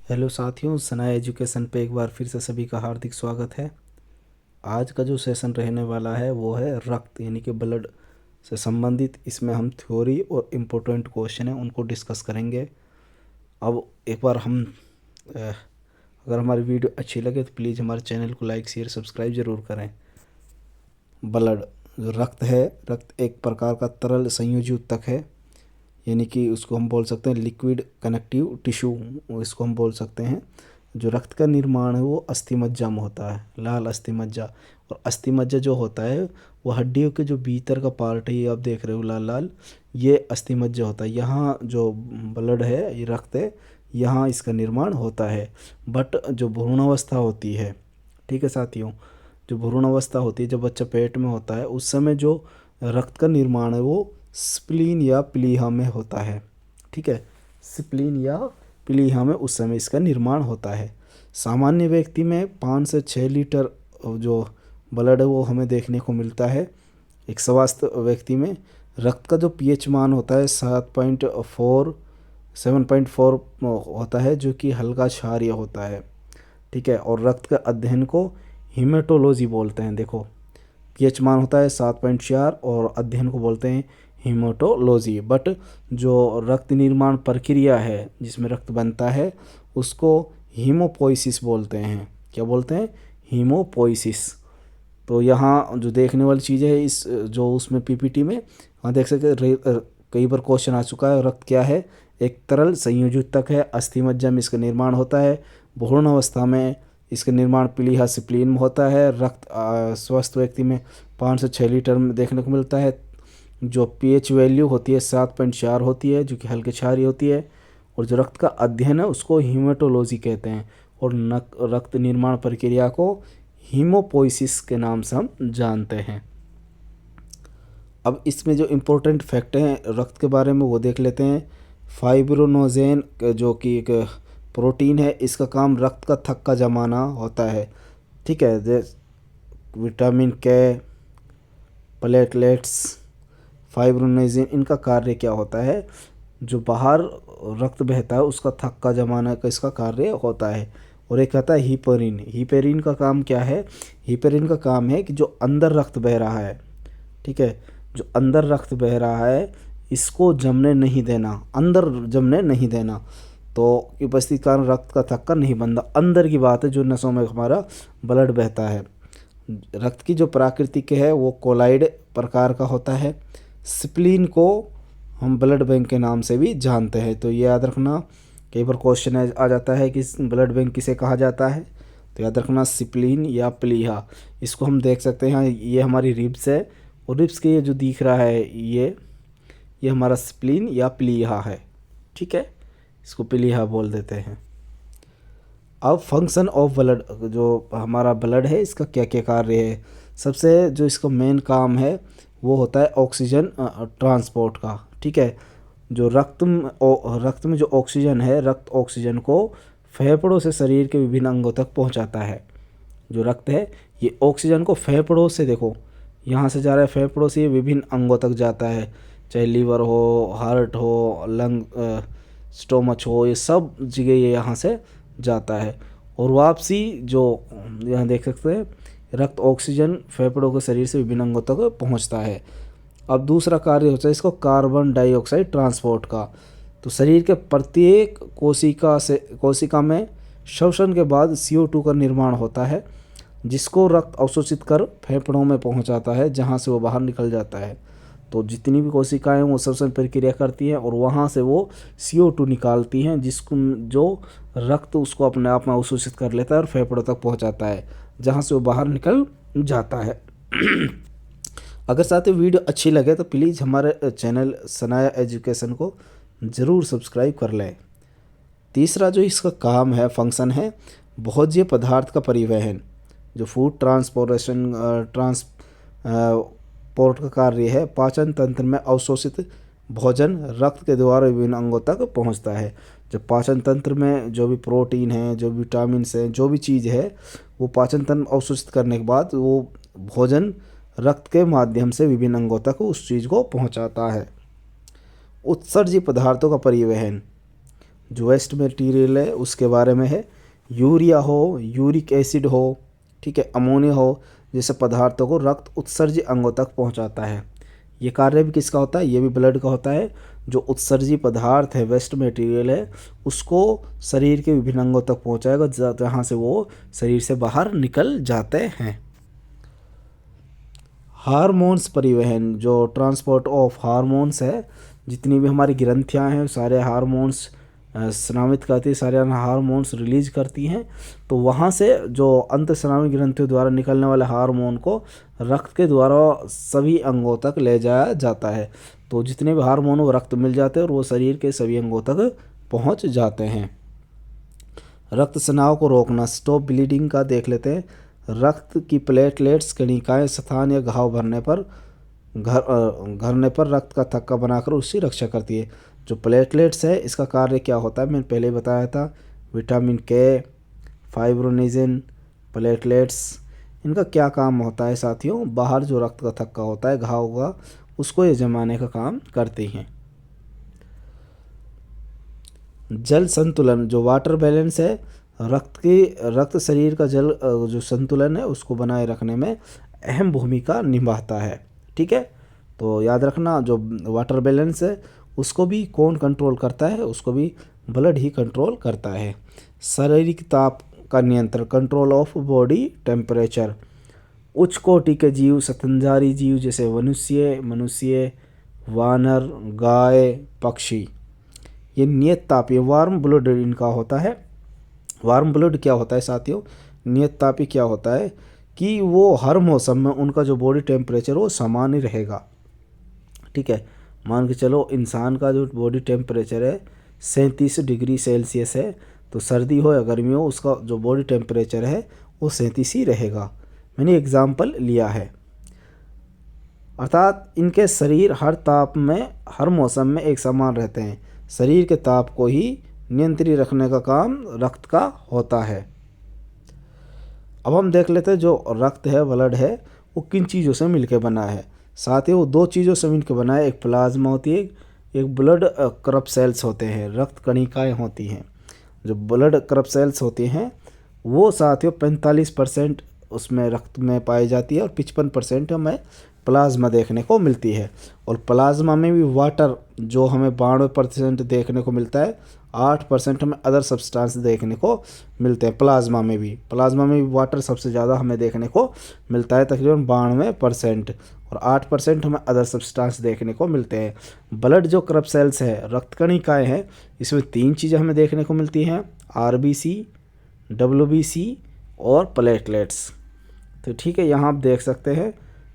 Hello साथियों, Sanaya education पे एक बार फिर से सभी का हार्दिक स्वागत है। आज का जो सेशन रहने वाला है वो है रक्त यानी कि ब्लड से संबंधित। इसमें हम थ्योरी और इम्पोर्टेंट क्वेश्चन हैं उनको डिस्कस करेंगे। अब एक बार हम अगर हमारी वीडियो अच्छी लगे तो प्लीज़ हमारे चैनल को लाइक शेयर सब्सक्राइब ज़रूर करें। ब्लड जो रक्त है, रक्त एक प्रकार का तरल संयोजी ऊतक है, यानी कि उसको हम बोल सकते हैं लिक्विड कनेक्टिव टिश्यू, इसको हम बोल सकते हैं। जो रक्त का निर्माण है वो अस्थि मज्जा में होता है, लाल अस्थि मज्जा। और अस्थि मज्जा जो होता है वो हड्डियों के जो भीतर का पार्ट है, ये आप देख रहे हो लाल लाल, ये अस्थि मज्जा होता है। यहाँ जो ब्लड है, ये रक्त है, यहाँ इसका निर्माण होता है। बट जो भ्रूणावस्था होती है, ठीक है साथियों, जो भ्रूण अवस्था होती है, जब बच्चा पेट में होता है उस समय जो रक्त का निर्माण है वो स्प्लीन या प्लीहा में होता है। ठीक है, स्प्लीन या प्लीहा में उस समय इसका निर्माण होता है। सामान्य व्यक्ति में 5 से 6 लीटर जो ब्लड है वो हमें देखने को मिलता है। एक स्वस्थ व्यक्ति में रक्त का जो पीएच मान होता है 7.4 होता है, जो कि हल्का क्षारीय होता है। ठीक है, और रक्त के अध्ययन को हीमेटोलॉजी बोलते हैं। देखो, पीएच मान होता है 7.4 और अध्ययन को बोलते हैं हीमेटोलॉजी। बट जो रक्त निर्माण प्रक्रिया है जिसमें रक्त बनता है उसको हीमोपोइसिस बोलते हैं। क्या बोलते हैं? हीमोपोइसिस। तो यहाँ जो देखने वाली चीज़ है इस जो उसमें पीपीटी में हाँ देख सकते हैं, कई बार क्वेश्चन आ चुका है। रक्त क्या है? एक तरल संयोजी ऊतक है, अस्थि मज्जा में इसका निर्माण होता है, भ्रूण अवस्था में इसका निर्माण प्लीहा स्प्लीन में होता है। रक्त स्वस्थ व्यक्ति में 5 से 6 लीटर में देखने को मिलता है। जो पीएच वैल्यू होती है 7.4 होती है, जो कि हल्के क्षारीय होती है। और जो रक्त का अध्ययन है उसको हीमेटोलॉजी कहते हैं। और रक्त निर्माण प्रक्रिया को हीमोपोइसिस के नाम से हम जानते हैं। अब इसमें जो इम्पोर्टेंट फैक्ट हैं रक्त के बारे में वो देख लेते हैं। फाइब्रोनोजेन जो कि एक प्रोटीन है, इसका काम रक्त का थक्का जमाना होता है। ठीक है, जैसे विटामिन के, प्लेटलेट्स, फाइब्रोनोजेन, इनका कार्य क्या होता है? जो बाहर रक्त बहता है उसका थक्का जमाना का इसका कार्य होता है। और एक आता है हिपेरिन। हिपेरिन का काम क्या है? हिपेरिन का काम है कि जो अंदर रक्त बह रहा है, ठीक है, जो अंदर रक्त बह रहा है इसको जमने नहीं देना, अंदर जमने नहीं देना। तो उपस्थिति कारण रक्त का थक्का नहीं बनता। अंदर की बात है, जो नसों में हमारा ब्लड बहता है। रक्त की जो प्राकृतिक है वो कोलाइड प्रकार का होता है। स्प्लीन को हम ब्लड बैंक के नाम से भी जानते हैं, तो ये याद रखना। कई बार क्वेश्चन आ जाता है कि ब्लड बैंक किसे कहा जाता है, तो याद रखना स्प्लीन या प्लीहा। इसको हम देख सकते हैं, ये हमारी रिब्स है और रिब्स के ये जो दिख रहा है ये हमारा स्प्लीन या प्लीहा है। ठीक है, इसको प्लीहा बोल देते हैं। अब फंक्शन ऑफ ब्लड, जो हमारा ब्लड है इसका क्या क्या कार्य है? सबसे जो इसका मेन काम है वो होता है ऑक्सीजन ट्रांसपोर्ट का। ठीक है, जो रक्त में जो ऑक्सीजन है, रक्त ऑक्सीजन को फेफड़ों से शरीर के विभिन्न अंगों तक पहुंचाता है। जो रक्त है ये ऑक्सीजन को फेफड़ों से, देखो यहाँ से जा रहा है, फेफड़ों से ये विभिन्न अंगों तक जाता है, चाहे लीवर हो, हार्ट हो, लंग, स्टोमच हो, ये सब जगह ये यहाँ से जाता है। और वापसी जो यहाँ देख सकते हैं, रक्त ऑक्सीजन फेफड़ों के शरीर से विभिन्न अंगों तक पहुँचता है। अब दूसरा कार्य होता है इसको कार्बन डाइऑक्साइड ट्रांसपोर्ट का। तो शरीर के प्रत्येक कोशिका में श्वसन के बाद CO2 का निर्माण होता है, जिसको रक्त अवशोषित कर फेफड़ों में पहुंचाता है, जहां से वो बाहर निकल जाता है। तो जितनी भी कोशिकाएं वो श्वसन प्रक्रिया करती हैं और वहां से वो CO2 निकालती हैं, जिसको जो रक्त उसको अपने आप में अवशोषित कर लेता है और फेफड़ों तक पहुंचाता है, जहां से वो बाहर निकल जाता है। अगर साथियों वीडियो अच्छी लगे तो प्लीज़ हमारे चैनल सनाया एजुकेशन को ज़रूर सब्सक्राइब कर लें। तीसरा जो इसका काम है, फंक्शन है, भोज्य पदार्थ का परिवहन। जो फूड ट्रांसपोर्ट का कार्य है, पाचन तंत्र में अवशोषित भोजन रक्त के द्वारा विभिन्न अंगों तक पहुंचता है। जब पाचन तंत्र में जो भी प्रोटीन है, जो विटामिन है, जो भी चीज़ है, वो पाचन तंत्र अवशोषित करने के बाद वो भोजन रक्त के माध्यम से विभिन्न अंगों तक उस चीज़ को पहुंचाता है। उत्सर्जी पदार्थों का परिवहन, जो वेस्ट मटेरियल है उसके बारे में है। यूरिया हो, यूरिक एसिड हो, ठीक है, अमोनिया हो, जैसे पदार्थों को रक्त उत्सर्जी अंगों तक पहुंचाता है। ये कार्य भी किसका होता है? ये भी ब्लड का होता है। जो उत्सर्जी पदार्थ है, वेस्ट मटेरियल है, उसको शरीर के विभिन्न अंगों तक पहुंचाएगा जहाँ से वो शरीर से बाहर निकल जाते हैं। हार्मोन्स परिवहन, जो ट्रांसपोर्ट ऑफ हार्मोन्स है, जितनी भी हमारी ग्रंथियां हैं सारे हार्मोन्स स्रावित करती है, सारे हार्मोन्स रिलीज करती हैं। तो वहाँ से जो अंतःस्रावी ग्रंथियों द्वारा निकलने वाले हार्मोन को रक्त के द्वारा सभी अंगों तक ले जाया जाता है। तो जितने भी हार्मोन वो रक्त मिल जाते हैं और वो शरीर के सभी अंगों तक पहुँच जाते हैं। रक्त स्राव को रोकना, स्टॉप ब्लीडिंग का देख लेते हैं। रक्त की प्लेटलेट्स कणिकाएं स्थान या घाव घरने पर रक्त का थक्का बनाकर उसकी रक्षा करती है। जो प्लेटलेट्स है इसका कार्य क्या होता है, मैंने पहले ही बताया था। विटामिन के, फाइब्रोनिजिन, प्लेटलेट्स, इनका क्या काम होता है साथियों? बाहर जो रक्त का थक्का होता है, घाव का, उसको ये जमाने का काम करती हैं। जल संतुलन, जो वाटर बैलेंस है, रक्त शरीर का जल जो संतुलन है उसको बनाए रखने में अहम भूमिका निभाता है। ठीक है, तो याद रखना जो वाटर बैलेंस है उसको भी कौन कंट्रोल करता है? उसको भी ब्लड ही कंट्रोल करता है। शारीरिक ताप का नियंत्रण, कंट्रोल ऑफ बॉडी टेम्परेचर। उच्च कोटि के जीव, स्तनधारी जीव जैसे मनुष्य, वानर, गाय, पक्षी, ये नियत तापीय वार्म ब्लड इनका होता है। वार्म ब्लड क्या होता है साथियों? नियत तापी क्या होता है कि वो हर मौसम में उनका जो बॉडी टेम्परेचर वो समान ही रहेगा। ठीक है, मान के चलो इंसान का जो बॉडी टेम्परेचर है 37 डिग्री सेल्सियस है, तो सर्दी हो या गर्मी हो उसका जो बॉडी टेम्परेचर है वो 37 ही रहेगा। मैंने एग्जाम्पल लिया है। अर्थात इनके शरीर हर ताप में, हर मौसम में एक समान रहते हैं। शरीर के ताप को ही नियंत्रित रखने का काम रक्त का होता है। अब हम देख लेते हैं जो रक्त है, ब्लड है, वो किन चीज़ों से मिलकर बना है। साथ ही वो दो चीज़ों से मिलकर बना है। एक प्लाज्मा होती है, एक ब्लड करप सेल्स होते हैं, रक्त कणिकाएँ होती हैं। जो ब्लड करप सेल्स होती हैं वो साथियों 45% उसमें रक्त में पाई जाती है और 55% हमें प्लाज्मा देखने को मिलती है। और प्लाज्मा में भी वाटर जो हमें 92% देखने को मिलता है, 8% हमें अदर सब्सटेंस देखने को मिलते हैं। प्लाज्मा में भी वाटर सबसे ज़्यादा हमें देखने को मिलता है, तकरीबन 92%, और 8% हमें अदर सब्सटेंस देखने को मिलते हैं। ब्लड जो करप सेल्स है, रक्त कणिकाएँ हैं, इसमें 3 चीज़ें हमें देखने को मिलती हैं, RBC, WBC और प्लेटलेट्स। तो ठीक है, यहाँ आप देख सकते हैं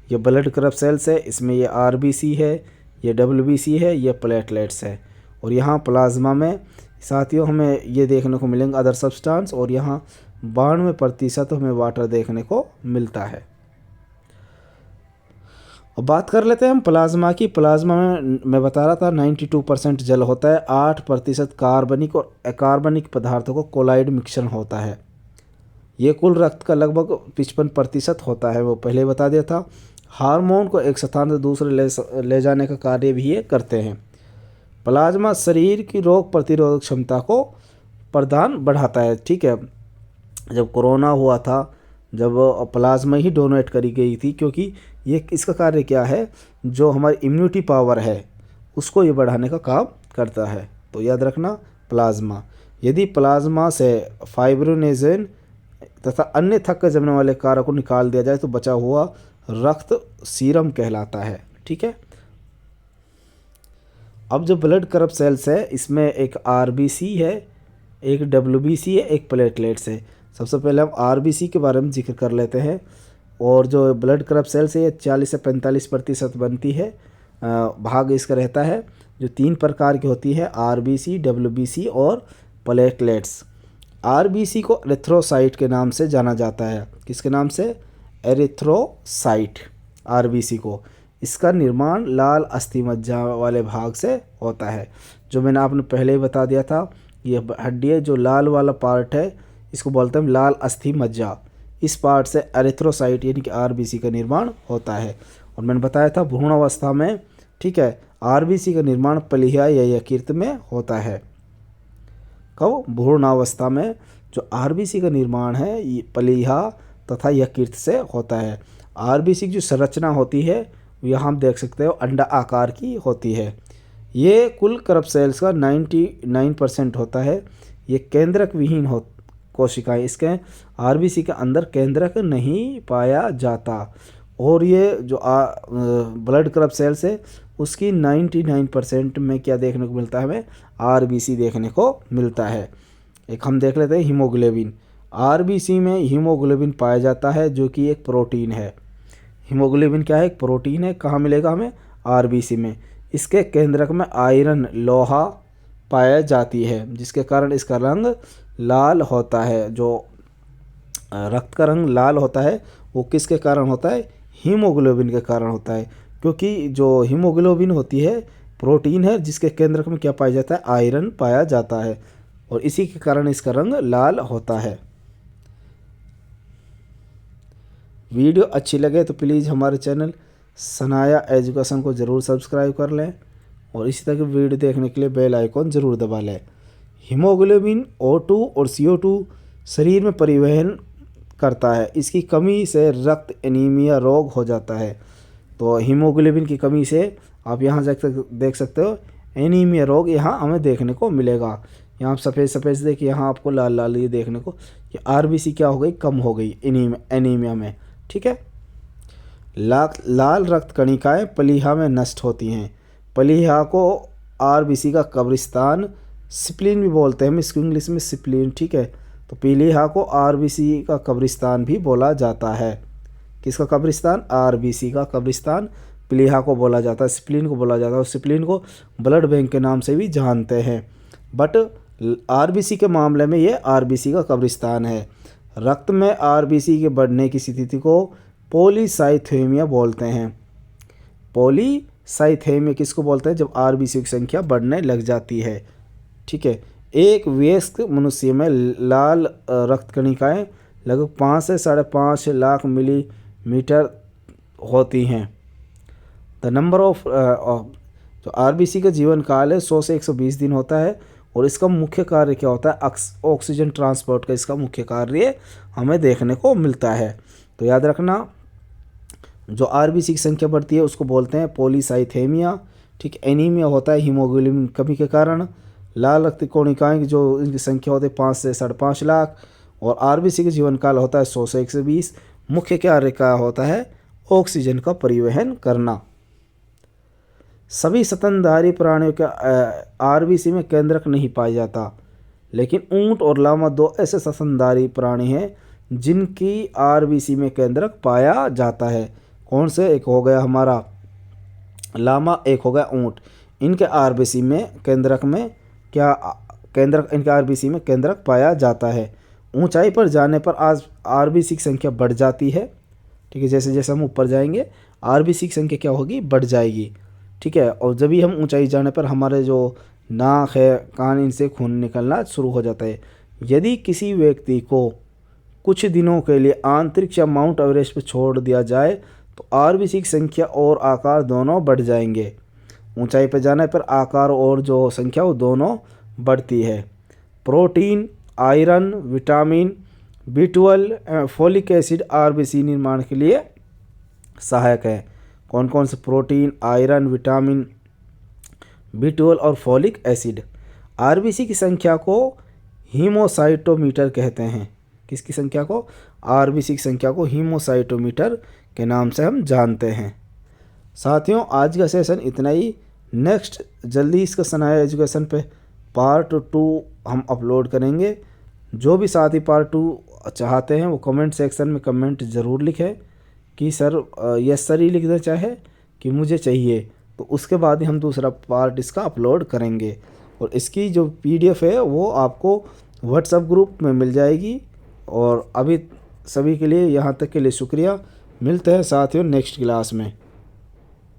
ये ब्लड करप सेल्स है, इसमें ये RBC है, ये WBC है, ये प्लेटलेट्स है। और यहाँ प्लाज्मा में साथियों हमें ये देखने को मिलेंगे अदर सब्सटेंस, और यहाँ 92% हमें वाटर देखने को मिलता है। अब बात कर लेते हैं हम प्लाज्मा की। प्लाज्मा में मैं बता रहा था 92% जल होता है, 8% कार्बनिक और अकार्बनिक पदार्थों को कोलाइड मिक्सचर होता है। ये कुल रक्त का लगभग 55% होता है, वो पहले बता दिया था। हार्मोन को एक स्थान से दूसरे ले जाने का कार्य भी ये करते हैं। प्लाज्मा शरीर की रोग प्रतिरोधक क्षमता को प्रदान बढ़ाता है। ठीक है, जब कोरोना हुआ था, जब प्लाज्मा ही डोनेट करी गई थी, क्योंकि ये इसका कार्य क्या है, जो हमारी इम्यूनिटी पावर है उसको ये बढ़ाने का काम करता है। तो याद रखना प्लाज्मा। यदि प्लाज्मा से फाइब्रोनेजिन तथा अन्य थक्क जमने वाले कारक को निकाल दिया जाए तो बचा हुआ रक्त सीरम कहलाता है। ठीक है, अब जो ब्लड करप सेल्स है इसमें एक RBC है, एक WBC है, एक प्लेटलेट्स है। सबसे पहले हम RBC के बारे में जिक्र कर लेते हैं। और जो ब्लड करप सेल्स है ये 40 से 45% बनती है, भाग इसका रहता है, जो 3 प्रकार की होती है, RBC, WBC और प्लेटलेट्स। RBC को एरिथ्रोसाइट के नाम से जाना जाता है। किसके नाम से? एरिथ्रोसाइट, RBC को। इसका निर्माण लाल अस्थि मज्जा वाले भाग से होता है, जो मैंने आपने पहले ही बता दिया था। ये हड्डी है, जो लाल वाला पार्ट है इसको बोलते हैं लाल अस्थि मज्जा। इस पार्ट से एरिथ्रोसाइट यानी कि RBC का निर्माण होता है। और मैंने बताया था भ्रूण अवस्था में, ठीक है, RBC का निर्माण प्लीहा या यकृत में होता है। कब? भ्रूणावस्था में जो आरबीसी का निर्माण है ये प्लीहा तथा यकृत से होता है। आरबीसी की जो संरचना होती है यहाँ हम देख सकते हो अंडा आकार की होती है। ये कुल कर्व सेल्स का 99% होता है। ये केंद्रक विहीन हो कोशिकाएं, इसके आरबीसी के अंदर केंद्रक नहीं पाया जाता। और ये जो ब्लड कर्व सेल्स है उसकी 99% में क्या देखने को मिलता है? हमें आरबीसी देखने को मिलता है। एक हम देख लेते हैं हीमोग्लोबिन। आरबीसी में हीमोग्लोबिन पाया जाता है जो कि एक प्रोटीन है। हीमोग्लोबिन क्या है? एक प्रोटीन है। कहाँ मिलेगा हमें? आरबीसी में। इसके केंद्रक में आयरन लोहा पाया जाती है जिसके कारण इसका रंग लाल होता है। जो रक्त का रंग लाल होता है वो किसके कारण होता है? हीमोग्लोबिन के कारण होता है, क्योंकि जो हीमोग्लोबिन होती है प्रोटीन है जिसके केंद्रक में क्या पाया जाता है? आयरन पाया जाता है और इसी के कारण इसका रंग लाल होता है। वीडियो अच्छी लगे तो प्लीज़ हमारे चैनल सनाया एजुकेशन को ज़रूर सब्सक्राइब कर लें और इसी तरह की वीडियो देखने के लिए बेल आइकॉन ज़रूर दबा लें। हीमोग्लोबिन O2 और CO2 शरीर में परिवहन करता है। इसकी कमी से रक्त एनीमिया रोग हो जाता है। तो हीमोग्लोबिन की कमी से आप यहाँ देख सकते हो एनीमिया रोग यहाँ हमें देखने को मिलेगा। यहाँ आप सफ़ेद सफ़ेद देखिए, यहाँ आपको लाल लाल ये देखने को कि आरबीसी क्या हो गई? कम हो गई एनीमिया में। ठीक है। लाल रक्त कणिकाएँ प्लीहा में नष्ट होती हैं। प्लीहा को आरबीसी का कब्रिस्तान स्प्लीन भी बोलते हैं, हम इसको इंग्लिश में स्प्लीन। ठीक है। तो प्लीहा को आरबीसी का कब्रिस्तान भी बोला जाता है। किसका कब्रिस्तान? आरबीसी का कब्रिस्तान प्लीहा को बोला जाता है, स्प्लीन को बोला जाता है। और स्प्लीन को ब्लड बैंक के नाम से भी जानते हैं, बट आरबीसी के मामले में ये आरबीसी का कब्रिस्तान है। रक्त में आरबीसी के बढ़ने की स्थिति को पॉलीसाइथेमिया बोलते हैं। पॉलीसाइथेमिया किसको बोलते हैं? जब आरबीसी की संख्या बढ़ने लग जाती है। ठीक है। एक वयस्क मनुष्य में लाल रक्त कणिकाएँ लगभग 5 से 5.5 लाख मिलीमीटर होती हैं। द नंबर ऑफ जो आरबीसी का जीवन काल है 100 से 120 दिन होता है और इसका मुख्य कार्य क्या होता है? ऑक्सीजन ट्रांसपोर्ट का इसका मुख्य कार्य हमें देखने को मिलता है। तो याद रखना, जो आरबीसी की संख्या बढ़ती है उसको बोलते हैं पॉलीसाइथेमिया। ठीक। एनीमिया होता है हीमोग्लोबिन कमी के कारण। लाल रक्त कोशिकाएं जो इनकी संख्या होती है 5 से 5.5 लाख और आरबीसी का जीवन काल होता है 100 से 120। मुख्य कार्य क्या होता है? ऑक्सीजन का परिवहन करना। सभी स्तनधारी प्राणियों के आरबीसी में केंद्रक नहीं पाया जाता, लेकिन ऊंट और लामा 2 ऐसे स्तनधारी प्राणी हैं जिनकी आरबीसी में केंद्रक पाया जाता है। कौन से? एक हो गया हमारा लामा, एक हो गया ऊंट। इनके आरबीसी में केंद्रक में क्या केंद्रक इनके आरबीसी में केंद्रक पाया जाता है। ऊंचाई पर जाने पर आज आरबीसी की संख्या बढ़ जाती है। ठीक है। जैसे जैसे हम ऊपर जाएंगे आरबीसी की संख्या क्या होगी? बढ़ जाएगी। ठीक है। और जब भी हम ऊंचाई जाने पर हमारे जो नाक है, कान, इनसे खून निकलना शुरू हो जाता है। यदि किसी व्यक्ति को कुछ दिनों के लिए अंतरिक्ष या माउंट एवरेस्ट पर छोड़ दिया जाए तो आरबीसी की संख्या और आकार दोनों बढ़ जाएंगे। ऊंचाई पर जाने पर आकार और जो संख्या वो दोनों बढ़ती है। Protein, iron, vitamin B12, folic acid RBC निर्माण के लिए सहायक है। कौन कौन से? प्रोटीन, आयरन, विटामिन B12 और फोलिक एसिड। आरबीसी की संख्या को हीमोसाइटोमीटर कहते हैं। किसकी संख्या को? आरबीसी की संख्या को हीमोसाइटोमीटर के नाम से हम जानते हैं। साथियों, आज का सेशन इतना ही। नेक्स्ट जल्दी इसका सनाया एजुकेशन पे पार्ट 2 हम अपलोड करेंगे। जो भी साथी पार्ट 2 चाहते हैं वो कमेंट सेक्शन में कमेंट ज़रूर लिखें कि सर यस सर ही लिख दें, चाहे कि मुझे चाहिए, तो उसके बाद ही हम दूसरा पार्ट इसका अपलोड करेंगे। और इसकी जो PDF है वो आपको व्हाट्सएप ग्रुप में मिल जाएगी। और अभी सभी के लिए यहाँ तक के लिए शुक्रिया। मिलते हैं साथियों नेक्स्ट क्लास में।